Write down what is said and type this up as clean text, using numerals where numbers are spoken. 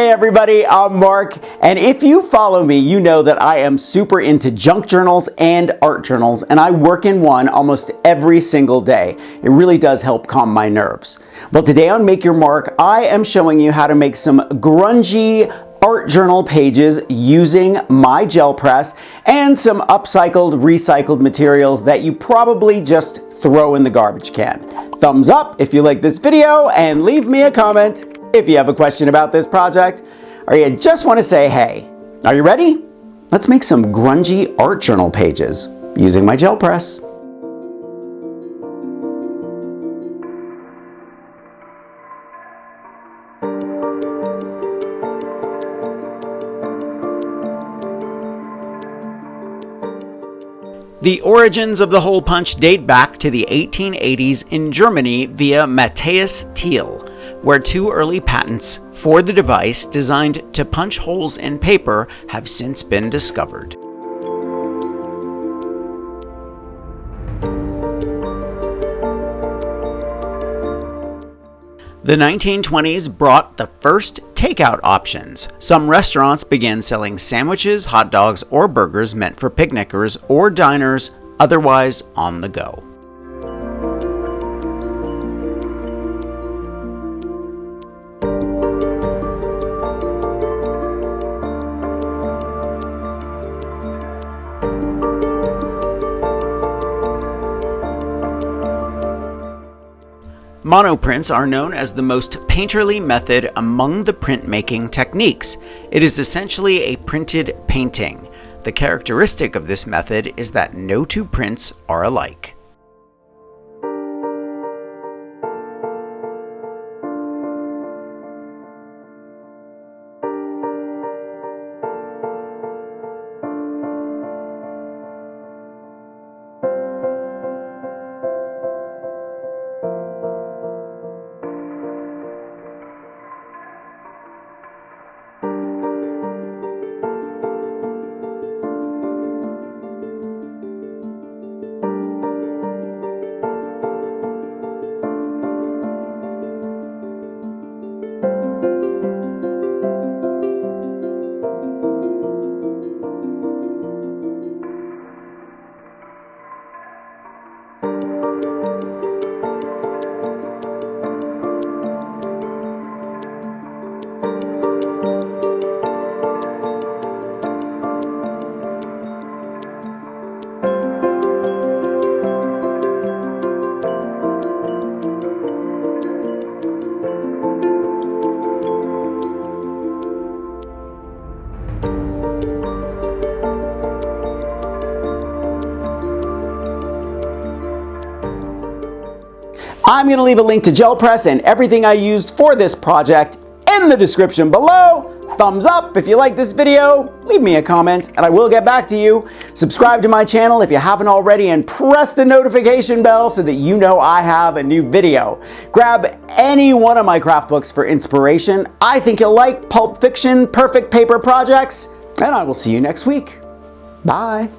Hey everybody, I'm Mark, and if you follow me, you know that I am super into junk journals and art journals, and I work in one almost every single day. It really does help calm my nerves. Well, today on Make Your Mark, I am showing you how to make some grungy art journal pages using my gel press and some upcycled, recycled materials that you probably just throw in the garbage can. Thumbs up if you like this video, and leave me a comment if you have a question about this project, or you just want to say hey. Are you ready? Let's make some grungy art journal pages using my gel press. The origins of the hole punch date back to the 1880s in Germany via Matthias Thiel, where two early patents for the device designed to punch holes in paper have since been discovered. The 1920s brought the first takeout options. Some restaurants began selling sandwiches, hot dogs, or burgers meant for picnickers or diners otherwise on the go. Monoprints are known as the most painterly method among the printmaking techniques. It is essentially a printed painting. The characteristic of this method is that no two prints are alike. I'm going to leave a link to gel press and everything I used for this project in the description below. Thumbs up if you like this video, leave me a comment, and I will get back to you. Subscribe to my channel if you haven't already, and press the notification bell so that you know I have a new video. Grab any one of my craft books for inspiration. I think you'll like Pulp Fiction, Perfect Paper Projects, and I will see you next week. Bye.